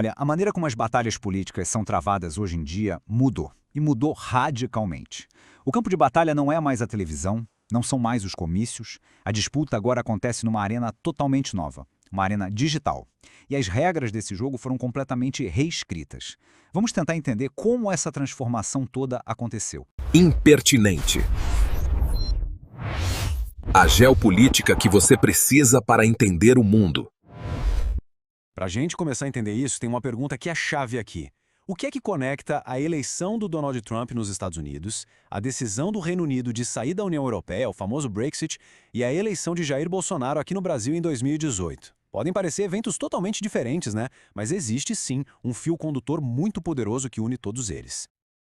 Olha, a maneira como as batalhas políticas são travadas hoje em dia mudou, e mudou radicalmente. O campo de batalha não é mais a televisão, não são mais os comícios, a disputa agora acontece numa arena totalmente nova, uma arena digital. E as regras desse jogo foram completamente reescritas. Vamos tentar entender como essa transformação toda aconteceu. Impertinente. A geopolítica que você precisa para entender o mundo. Para a gente começar a entender isso, tem uma pergunta que é chave aqui. O que é que conecta a eleição do Donald Trump nos Estados Unidos, a decisão do Reino Unido de sair da União Europeia, o famoso Brexit, e a eleição de Jair Bolsonaro aqui no Brasil em 2018? Podem parecer eventos totalmente diferentes, né? Mas existe sim um fio condutor muito poderoso que une todos eles.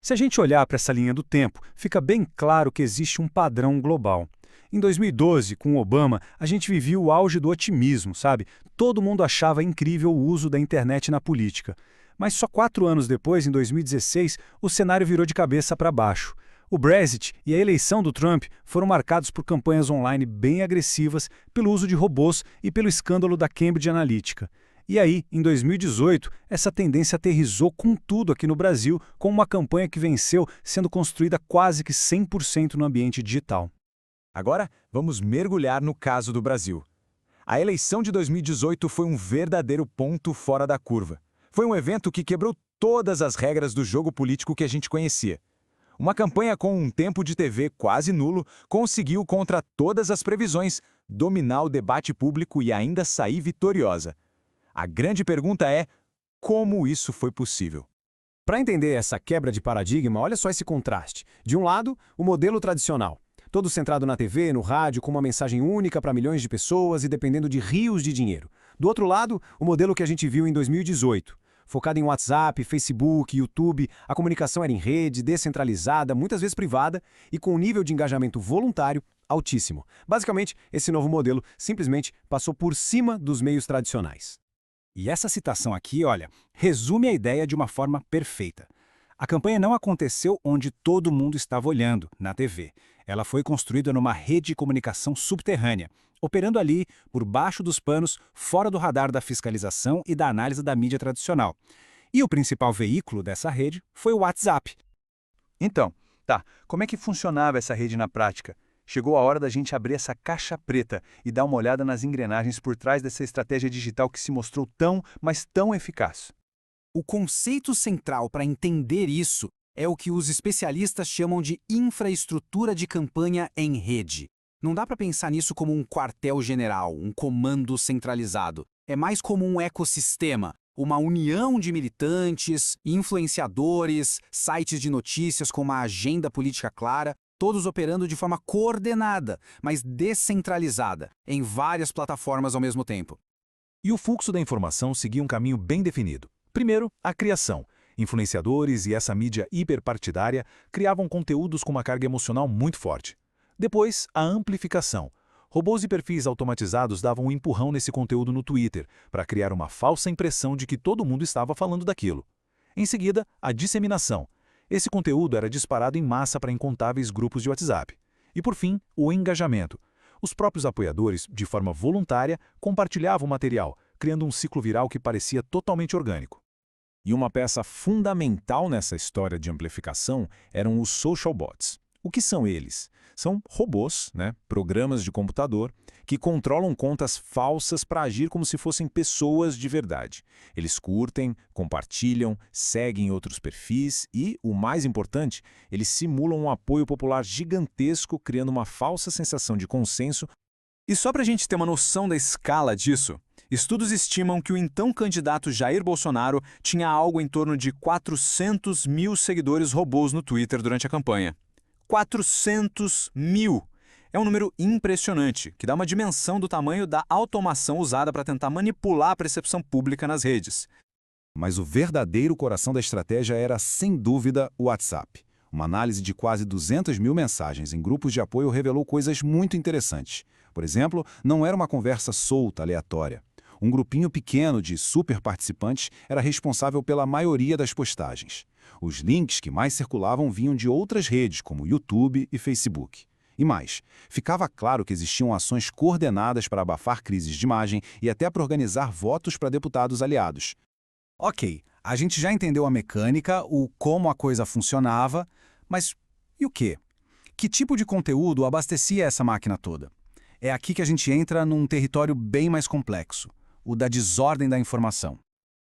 Se a gente olhar para essa linha do tempo, fica bem claro que existe um padrão global. Em 2012, com Obama, a gente vivia o auge do otimismo, sabe? Todo mundo achava incrível o uso da internet na política. Mas só 4 anos depois, em 2016, o cenário virou de cabeça para baixo. O Brexit e a eleição do Trump foram marcados por campanhas online bem agressivas, pelo uso de robôs e pelo escândalo da Cambridge Analytica. E aí, em 2018, essa tendência aterrissou com tudo aqui no Brasil, com uma campanha que venceu sendo construída quase que 100% no ambiente digital. Agora, vamos mergulhar no caso do Brasil. A eleição de 2018 foi um verdadeiro ponto fora da curva. Foi um evento que quebrou todas as regras do jogo político que a gente conhecia. Uma campanha com um tempo de TV quase nulo conseguiu, contra todas as previsões, dominar o debate público e ainda sair vitoriosa. A grande pergunta é: como isso foi possível? Para entender essa quebra de paradigma, olha só esse contraste. De um lado, o modelo tradicional. Todo centrado na TV, no rádio, com uma mensagem única para milhões de pessoas e dependendo de rios de dinheiro. Do outro lado, o modelo que a gente viu em 2018. Focado em WhatsApp, Facebook, YouTube, a comunicação era em rede, descentralizada, muitas vezes privada e com um nível de engajamento voluntário altíssimo. Basicamente, esse novo modelo simplesmente passou por cima dos meios tradicionais. E essa citação aqui, olha, resume a ideia de uma forma perfeita. A campanha não aconteceu onde todo mundo estava olhando, na TV. Ela foi construída numa rede de comunicação subterrânea, operando ali, por baixo dos panos, fora do radar da fiscalização e da análise da mídia tradicional. E o principal veículo dessa rede foi o WhatsApp. Então, como é que funcionava essa rede na prática? Chegou a hora da gente abrir essa caixa preta e dar uma olhada nas engrenagens por trás dessa estratégia digital que se mostrou tão, mas tão eficaz. O conceito central para entender isso é o que os especialistas chamam de infraestrutura de campanha em rede. Não dá para pensar nisso como um quartel-general, um comando centralizado. É mais como um ecossistema, uma união de militantes, influenciadores, sites de notícias com uma agenda política clara, todos operando de forma coordenada, mas descentralizada, em várias plataformas ao mesmo tempo. E o fluxo da informação seguia um caminho bem definido. Primeiro, a criação. Influenciadores e essa mídia hiperpartidária criavam conteúdos com uma carga emocional muito forte. Depois, a amplificação. Robôs e perfis automatizados davam um empurrão nesse conteúdo no Twitter para criar uma falsa impressão de que todo mundo estava falando daquilo. Em seguida, a disseminação. Esse conteúdo era disparado em massa para incontáveis grupos de WhatsApp. E por fim, o engajamento. Os próprios apoiadores, de forma voluntária, compartilhavam o material, criando um ciclo viral que parecia totalmente orgânico. E uma peça fundamental nessa história de amplificação eram os social bots. O que são eles? São robôs, programas de computador, que controlam contas falsas para agir como se fossem pessoas de verdade. Eles curtem, compartilham, seguem outros perfis e, o mais importante, eles simulam um apoio popular gigantesco, criando uma falsa sensação de consenso. E só para a gente ter uma noção da escala disso, estudos estimam que o então candidato Jair Bolsonaro tinha algo em torno de 400 mil seguidores robôs no Twitter durante a campanha. 400 mil! É um número impressionante, que dá uma dimensão do tamanho da automação usada para tentar manipular a percepção pública nas redes. Mas o verdadeiro coração da estratégia era, sem dúvida, o WhatsApp. Uma análise de quase 200 mil mensagens em grupos de apoio revelou coisas muito interessantes. Por exemplo, não era uma conversa solta, aleatória. Um grupinho pequeno de super participantes era responsável pela maioria das postagens. Os links que mais circulavam vinham de outras redes, como YouTube e Facebook. E mais, ficava claro que existiam ações coordenadas para abafar crises de imagem e até para organizar votos para deputados aliados. Ok, a gente já entendeu a mecânica, o como a coisa funcionava, mas e o quê? Que tipo de conteúdo abastecia essa máquina toda? É aqui que a gente entra num território bem mais complexo, o da desordem da informação.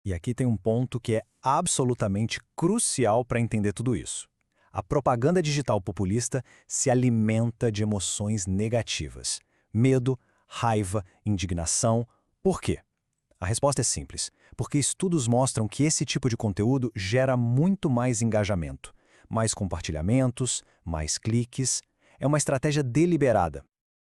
E aqui tem um ponto que é absolutamente crucial para entender tudo isso. A propaganda digital populista se alimenta de emoções negativas. Medo, raiva, indignação. Por quê? A resposta é simples. Porque estudos mostram que esse tipo de conteúdo gera muito mais engajamento, mais compartilhamentos, mais cliques. É uma estratégia deliberada.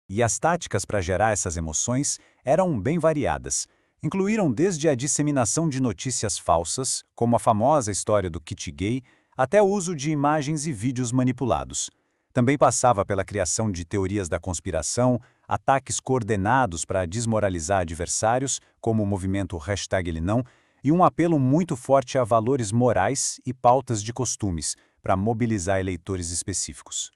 E as táticas para gerar essas emoções eram bem variadas. Incluíram desde a disseminação de notícias falsas, como a famosa história do kit gay, até o uso de imagens e vídeos manipulados. Também passava pela criação de teorias da conspiração, ataques coordenados para desmoralizar adversários, como o movimento #EleNão, e um apelo muito forte a valores morais e pautas de costumes, para mobilizar eleitores específicos.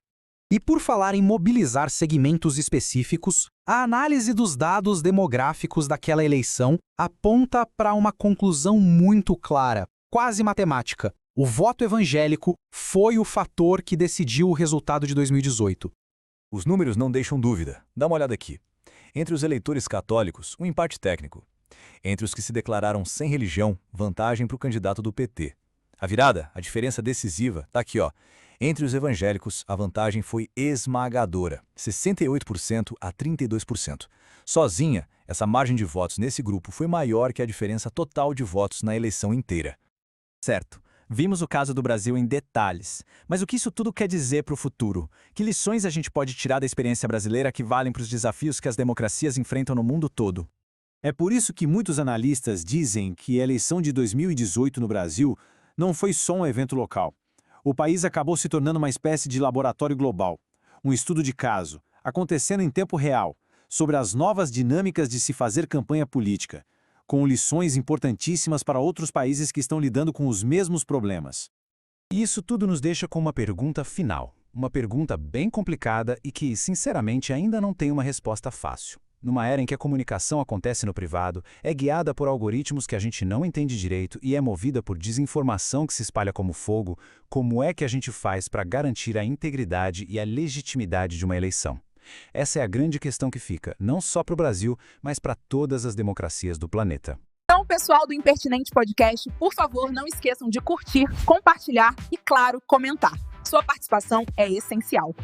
E por falar em mobilizar segmentos específicos, a análise dos dados demográficos daquela eleição aponta para uma conclusão muito clara, quase matemática. O voto evangélico foi o fator que decidiu o resultado de 2018. Os números não deixam dúvida. Dá uma olhada aqui. Entre os eleitores católicos, um empate técnico. Entre os que se declararam sem religião, vantagem para o candidato do PT. A virada, a diferença decisiva, está aqui, ó. Entre os evangélicos, a vantagem foi esmagadora, 68% a 32%. Sozinha, essa margem de votos nesse grupo foi maior que a diferença total de votos na eleição inteira. Certo. Vimos o caso do Brasil em detalhes. Mas o que isso tudo quer dizer para o futuro? Que lições a gente pode tirar da experiência brasileira que valem para os desafios que as democracias enfrentam no mundo todo? É por isso que muitos analistas dizem que a eleição de 2018 no Brasil não foi só um evento local. O país acabou se tornando uma espécie de laboratório global, um estudo de caso, acontecendo em tempo real, sobre as novas dinâmicas de se fazer campanha política, com lições importantíssimas para outros países que estão lidando com os mesmos problemas. E isso tudo nos deixa com uma pergunta final. Uma pergunta bem complicada e que, sinceramente, ainda não tem uma resposta fácil. Numa era em que a comunicação acontece no privado, é guiada por algoritmos que a gente não entende direito e é movida por desinformação que se espalha como fogo, como é que a gente faz para garantir a integridade e a legitimidade de uma eleição? Essa é a grande questão que fica, não só para o Brasil, mas para todas as democracias do planeta. Então, pessoal do Impertinente Podcast, por favor, não esqueçam de curtir, compartilhar e, claro, comentar. Sua participação é essencial.